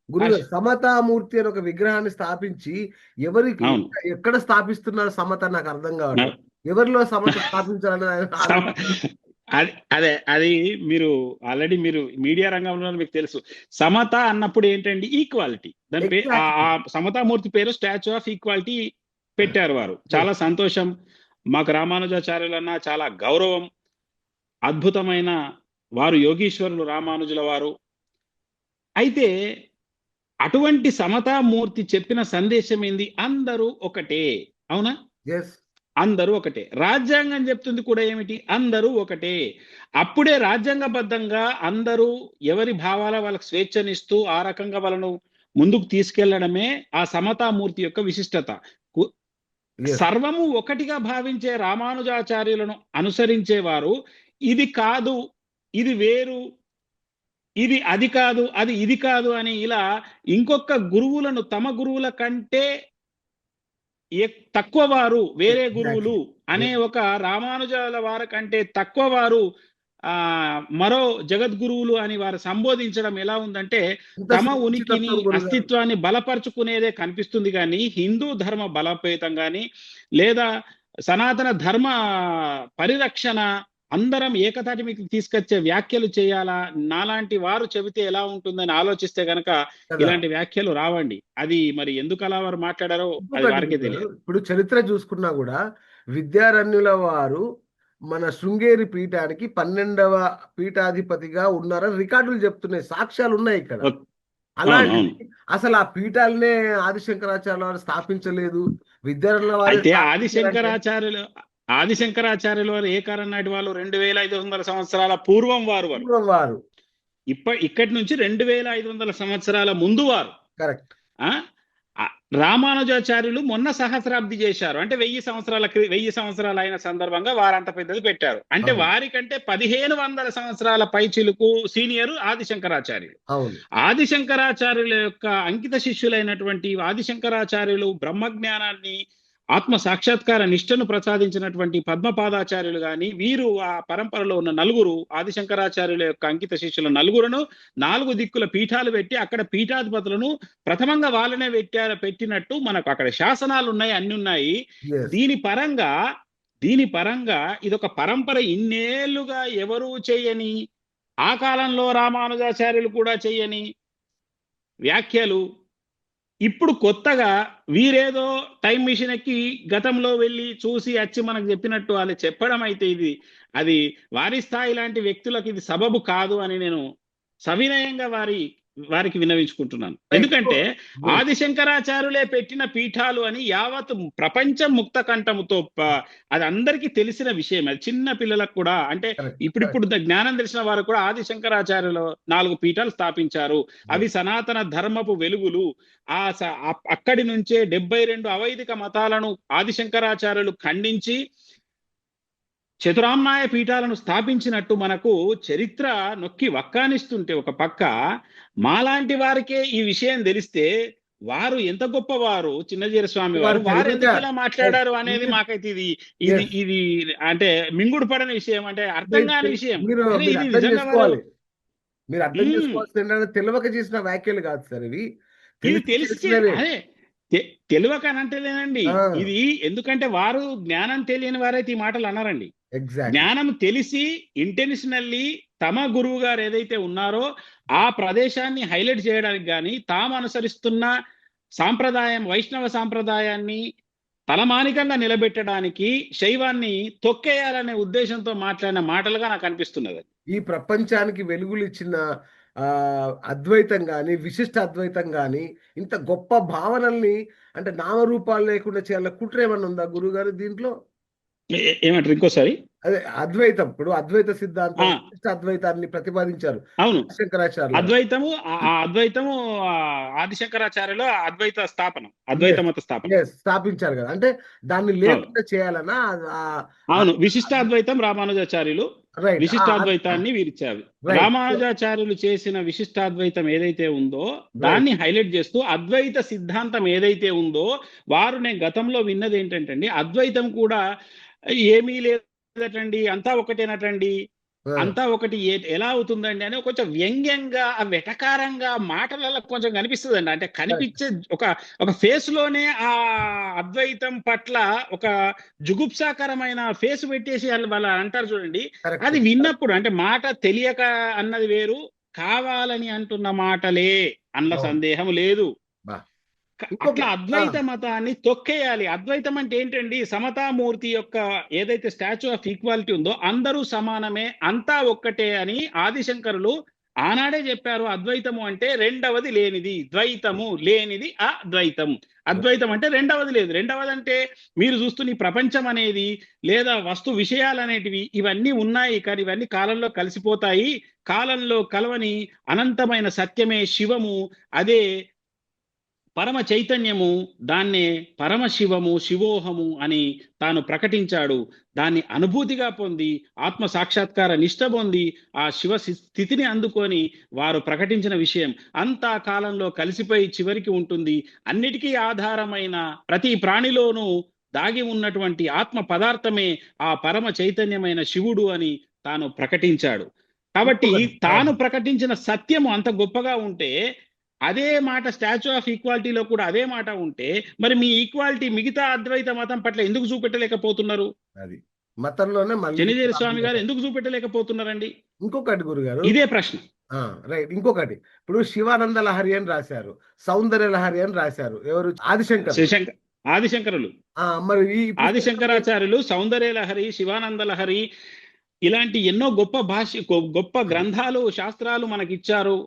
గురుగారు హర్ష్. సమతామూర్తి అని ఒక విగ్రహాన్ని స్థాపించి ఎవరికి అవును. ఎక్కడ స్థాపిస్తున్నారు సమత నాకు అర్థం న- కావట్లేదు. ఎవరిలో సమత స్థాపించాలని ఆయన సమ- ఆలోచిస్తున్నారు. అదే అది మీరు ఆల్రెడీ మీరు మీడియా రంగంలో మీకు తెలుసు. సమత అన్నప్పుడు ఏంటండి? ఈక్వాలిటీ. దాని ఎగ్జాక్ట్లీ. ఆ సమతామూర్తి పేరు స్టాచ్యూ ఆఫ్ ఈక్వాలిటీ పెట్టారు వారు. చాలా సంతోషం. మాకు రామానుజాచార్యులన్నా చాలా గౌరవం. అద్భుతమైన వారు యోగీశ్వరులు రామానుజుల వారు. అయితే అటువంటి సమతామూర్తి చెప్పిన సందేశం ఏంది? అందరూ ఒకటే. అవునా? ఎస్. అందరూ ఒకటే. రాజ్యాంగం చెప్తుంది కూడా ఏమిటి? అందరూ ఒకటే. అప్పుడే రాజ్యాంగబద్ధంగా అందరూ ఎవరి భావాల వాళ్ళకి స్వేచ్ఛనిస్తూ ఆ రకంగా వాళ్ళను ముందుకు తీసుకెళ్లడమే ఆ సమతామూర్తి యొక్క విశిష్టత. కు- ఎస్. సర్వము ఒకటిగా భావించే రామానుజాచార్యులను అనుసరించేవారు ఇది కాదు, ఇది వేరు, ఇది అది కాదు, అది ఇది కాదు అని ఇలా ఇంకొక గురువులను తమ గురువుల కంటే తక్కువ వారు, వేరే గురువులు ఎగ్జాక్ట్లీ. అనే ఒక రామానుజాల వారి కంటే తక్కువ వారు ఆ మరో జగద్గురువులు అని వారు సంబోధించడం ఎలా ఉందంటే ఇంత తమ ఉనికిని సునిశ్చితత్వం గురుగారు. అస్తిత్వాన్ని బలపరుచుకునేదే కనిపిస్తుంది. కానీ హిందూ ధర్మ బలోపేతం కానీ లేదా సనాతన ధర్మ పరిరక్షణ అందరం ఏకతాటి మీకు తీసుకొచ్చే వ్యాఖ్యలు చేయాలా, నాలాంటి వారు చెబితే ఎలా ఉంటుందని ఆలోచిస్తే గనక కదా. ఇలాంటి వ్యాఖ్యలు రావండి. అది మరి ఎందుకు అలా వారు మాట్లాడారో అది ఇంకొకటి వారికే గురుగారు, తెలియాలి. ఇప్పుడు చరిత్ర చూసుకున్నా కూడా విద్యారణ్యుల వారు మన శృంగేరి పీఠానికి 12వ పీఠాధిపతిగా ఉన్నారని రికార్డులు చెప్తున్నాయి, సాక్ష్యాలు ఉన్నాయి ఇక్కడ. ఓకే. అవును, అవును. అలాంటిది అసలు ఆ పీఠాలనే ఆదిశంకరాచార్య వారు స్థాపించలేదు, విద్యారణ్యుల వారే అయితే స్థాపించారంటే. ఆదిశంకరాచార్యులు వారు ఏ కాలం నాటి వాళ్ళు? 2500 సంవత్సరాల పూర్వం వారు. పూర్వం వారు. ఇక్కడి నుంచి 2500 సంవత్సరాల ముందు వారు. కరెక్ట్. ఆ ఆ, రామానుజాచార్యులు మొన్న సహస్రాబ్ది చేశారు. అంటే 1000 సంవత్సరాలు అయిన సందర్భంగా వారంత పెద్దది పెట్టారు. అంటే అవును. వారికంటే 1500 సంవత్సరాల పైచిలుకు సీనియర్ ఆదిశంకరాచార్యులు. అవును. ఆదిశంకరాచార్యుల యొక్క అంకిత శిష్యులైనటువంటి ఆదిశంకరాచార్యులు బ్రహ్మజ్ఞానాన్ని ఆత్మ సాక్షాత్కార నిష్టను ప్రసాదించినటువంటి పద్మపాదాచార్యులు కానీ వీరు ఆ పరంపరలో ఉన్న నలుగురు ఆదిశంకరాచార్యుల యొక్క అంకిత శిష్యుల నలుగురును 4 దిక్కుల పీఠాలు పెట్టి అక్కడ పీఠాధిపతులను ప్రథమంగా వాళ్ళనే పెట్టినట్టు మనకు అక్కడ శాసనాలు ఉన్నాయి, అన్ని ఉన్నాయి. ఎస్. దీని పరంగా ఇదొక పరంపర. ఇన్నేళ్లుగా ఎవరూ చేయని, ఆ కాలంలో రామానుజాచార్యులు కూడా చేయని వ్యాఖ్యలు ఇప్పుడు కొత్తగా వీరేదో టైం మిషన్ ఎక్కి గతంలో వెళ్ళి చూసి వచ్చి మనకు చెప్పినట్టు అది చెప్పడం అయితే అది వారి స్థాయి లాంటి వ్యక్తులకు ఇది సబబు కాదు అని నేను సవినయంగా వారికి విన్నవించుకుంటున్నాను. ఎందుకంటే ఆదిశంకరాచార్యులే పెట్టిన పీఠాలు అని యావత్ ప్రపంచం ముక్త కంఠముతో అది అందరికీ తెలిసిన విషయం. అది చిన్న పిల్లలకు కూడా, అంటే ఇప్పుడు జ్ఞానం తెలిసిన వారు కూడా ఆదిశంకరాచార్యులు 4 పీఠాలు స్థాపించారు. అవి సనాతన ధర్మపు వెలుగులు. అక్కడి నుంచే 72 అవైదిక మతాలను ఆదిశంకరాచార్యులు ఖండించి చతురామ్నాయ పీఠాలను స్థాపించినట్టు మనకు చరిత్ర నొక్కి వక్కానిస్తుంటే ఒక పక్క మాలాంటి వారికే ఈ విషయం తెలిస్తే వారు ఎంత గొప్పవారు, చిన్నజీర స్వామి వారు ఎందుకు ఇలా మాట్లాడారు అనేది మాకైతే ఇది ఇది ఇది అంటే మింగుడు పడని విషయం, అంటే అర్థం కాని విషయం. మీరు ఇది అర్థం నిజంగా చేసుకోవాలి. మీరు అర్థం చేసుకోవాల్సింది ఏంటంటే తెలియక చేసిన వ్యాఖ్యలు కాదు సార్ ఇవి, ఇది తెలిసి తెలిసి చేసినవే. అదే తెలియక అనంటలేనండి. ఇది ఎందుకంటే వారు జ్ఞానం తెలియని వారైతే ఈ మాటలు అన్నారండి. జ్ఞానం తెలిసి ఇంటెన్షనల్లీ తమ గురువు గారు ఏదైతే ఉన్నారో ఆ ప్రదేశాన్ని హైలైట్ చేయడానికి కానీ తాము అనుసరిస్తున్న సాంప్రదాయం వైష్ణవ సాంప్రదాయాన్ని తలమానికంగా నిలబెట్టడానికి శైవాన్ని తొక్కేయాలనే ఉద్దేశంతో మాట్లాడిన మాటలుగా నాకు అనిపిస్తున్నది. ఈ ప్రపంచానికి వెలుగులు ఇచ్చిన అద్వైతం కానీ విశిష్ట అద్వైతం కానీ ఇంత గొప్ప భావనల్ని అంటే నామరూపాలు లేకుండా చేయాల కుట్ర ఏమన్నా ఉందా గురువు గారు దీంట్లో? ఏమంటారు ఇంకోసారి? అదే అద్వైతం, ఇప్పుడు అద్వైత సిద్ధాంతం అద్వైతాన్ని ప్రతిపాదించారు. అవును, శంకరాచార్య అద్వైతము ఆదిశంకరాచార్యుల అద్వైత మత స్థాపన స్థాపించారు కదా, అంటే దాన్ని లేకుండా చేయాలన్నా? అవును, విశిష్టాద్వైతం రామానుజాచార్యులు విశిష్టాద్వైతాన్ని వీరిచ్చారు. రామానుజాచార్యులు చేసిన విశిష్టాద్వైతం ఏదైతే ఉందో దాన్ని హైలైట్ చేస్తూ అద్వైత సిద్ధాంతం ఏదైతే ఉందో వారు, నేను గతంలో విన్నది ఏంటంటే అద్వైతం కూడా ఏమీ లేదటండి, అంతా ఒకటేనటండి, ఆ! అంతా ఒకటి ఎలా అవుతుందండి అని కొంచెం వ్యంగ్యంగా ఆ వెటకారంగా మాటలలో కొంచెం కనిపిస్తుందండి. అంటే కరెక్ట్. కనిపించే ఒక ఒక ఫేస్ లోనే ఆ అద్వైతం పట్ల ఒక జుగుప్సాకరమైన ఫేస్ పెట్టేసి వాళ్ళు అంటారు చూడండి. కరెక్ట్. అది కరెక్ట్. విన్నప్పుడు అంటే మాట తెలియక అన్నది వేరు, కావాలని అంటున్న మాటలే అన్న అవును. సందేహం లేదు. బా! అట్లా ఇంకొక ఆ! అద్వైత మతాన్ని తొక్కేయాలి. అద్వైతం అంటే ఏంటండి? సమతామూర్తి యొక్క ఏదైతే స్టాచ్యూ ఆఫ్ ఈక్వాలిటీ ఉందో అందరూ సమానమే, అంతా ఒక్కటే అని ఆదిశంకరులు ఆనాడే చెప్పారు. అద్వైతము అంటే రెండవది లేనిది, ద్వైతము లేనిది అద్వైతం. అద్వైతం అంటే రెండవది లేదు. రెండవదంటే మీరు చూస్తున్న ఈ ప్రపంచం అనేది లేదా వస్తు విషయాలనేటివి ఇవన్నీ ఉన్నాయి. కానీ ఇవన్నీ కాలంలో కలిసిపోతాయి. కాలంలో కలవని అనంతమైన సత్యమే శివము. అదే పరమ చైతన్యము. దాన్నే పరమశివము, శివోహము అని తాను ప్రకటించాడు. దాన్ని అనుభూతిగా పొంది ఆత్మ సాక్షాత్కార నిష్ట పొంది ఆ శివ స్థితిని అందుకొని వారు ప్రకటించిన విషయం అంతా కాలంలో కలిసిపోయి చివరికి ఉంటుంది. అన్నిటికీ ఆధారమైన ప్రతి ప్రాణిలోనూ దాగి ఉన్నటువంటి ఆత్మ పదార్థమే ఆ పరమ చైతన్యమైన శివుడు అని తాను ప్రకటించాడు. కాబట్టి ఇంకొకటి తాను ప్రకటించిన సత్యము అంత గొప్పగా ఉంటే, అదే మాట స్టాచ్యూ ఆఫ్ ఈక్వాలిటీలో కూడా అదే మాట ఉంటే, మరి మీ ఈక్వాలిటీ మిగతా అద్వైత మతం పట్ల ఎందుకు చూపెట్టలేకపోతున్నారు? అది. మతంలోనే మళ్ళీ చెనిదేరి స్వామి గారు ప్రారంభమవుతాయి. ఎందుకు చూపెట్టలేకపోతున్నారండి? ఇంకొకటి గురుగారు ఇదే ప్రశ్న. ఆ! రైట్. ఇంకొకటి. ఇప్పుడు 'శివానంద లహరి' అని రాశారు. 'సౌందర్య లహరి' అని రాశారు. ఎవరు? ఆదిశంకరులు. శివశంక ఆదిశంకరులు. మరి ఈ పుస్తకంలో ఆదిశంకరాచార్యులు సౌందర్య లహరి, శివానంద లహరి ఇలాంటి ఎన్నో గొప్ప గొప్ప గ్రంథాలు, శాస్త్రాలు మనకిచ్చారు.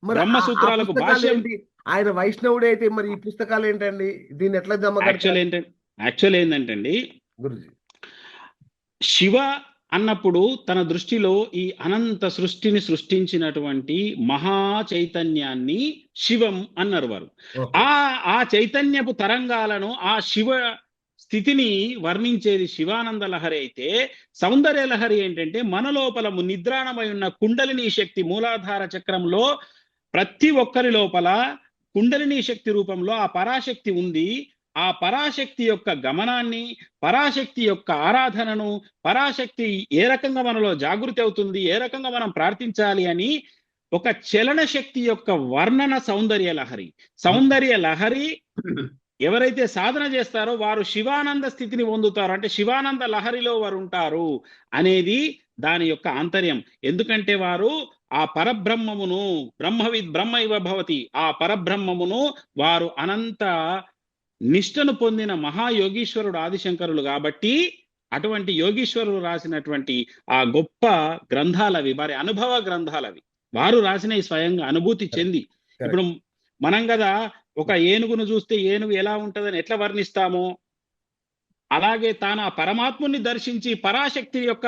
మరి ఆ బ్రహ్మసూత్రాలకు భాష్యం. పుస్తకాలేంటి? ఆయన వైష్ణవుడే అయితే మరి ఈ పుస్తకాలేంటండి? దీన్నెట్లా యాక్చువల్ జమకడతారు? ఏంటంటే యాక్చువల్ ఏందంటండి, గురూజీ. శివ అన్నప్పుడు తన దృష్టిలో ఈ అనంత సృష్టిని సృష్టించినటువంటి మహా చైతన్యాన్ని శివం అన్నారు వారు. ఓకే. ఆ ఆ చైతన్యపు తరంగాలను ఆ శివ స్థితిని వర్ణించేది శివానంద లహరి అయితే, సౌందర్య లహరి ఏంటంటే మన లోపల నిద్రాణమై ఉన్న కుండలిని శక్తి మూలాధార చక్రంలో ప్రతి ఒక్కరి లోపల కుండలిని శక్తి రూపంలో ఆ పరాశక్తి ఉంది. ఆ పరాశక్తి యొక్క గమనాన్ని, పరాశక్తి యొక్క ఆరాధనను, పరాశక్తి ఏ రకంగా మనలో జాగృతి అవుతుంది, ఏ రకంగా మనం ప్రార్థించాలి అని ఒక చలన శక్తి యొక్క వర్ణన సౌందర్య లహరి. సౌందర్య లహరి ఎవరైతే సాధన చేస్తారో వారు శివానంద స్థితిని పొందుతారు. అంటే శివానంద లహరిలో వారు ఉంటారు అనేది దాని యొక్క ఆంతర్యం. ఎందుకంటే వారు ఆ పరబ్రహ్మమును బ్రహ్మవిద్ బ్రహ్మైవ భవతి, ఆ పరబ్రహ్మమును వారు అనంత నిష్టను పొందిన మహాయోగీశ్వరుడు ఆదిశంకరులు కాబట్టి, అటువంటి యోగీశ్వరులు రాసినటువంటి ఆ గొప్ప గ్రంథాలవి, వారి అనుభవ గ్రంథాలవి. వారు రాసినవి స్వయంగా అనుభూతి కరెక్ట్. చెంది. ఇప్పుడు కరెక్ట్. మనం కదా ఒక ఏనుగును చూస్తే ఏనుగు ఎలా ఉంటుందని ఎట్లా వర్ణిస్తామో, అలాగే తాను ఆ పరమాత్ముని దర్శించి పరాశక్తి యొక్క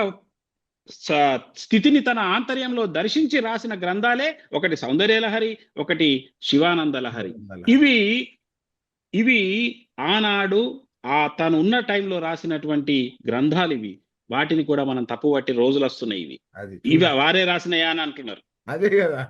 స్థితిని తన ఆంతర్యంలో దర్శించి రాసిన గ్రంథాలే ఒకటి సౌందర్య లహరి, ఒకటి శివానంద లహరి. ఇవి ఇవి ఆనాడు తను ఉన్న టైంలో రాసినటువంటి గ్రంథాలు ఇవి. వాటిని కూడా మనం తప్పుపట్టి రోజులు వస్తున్నాయి. ఇవి అది ఇవి చూడండి. వారే రాసినయా అని అంటున్నారు. అదే గదా!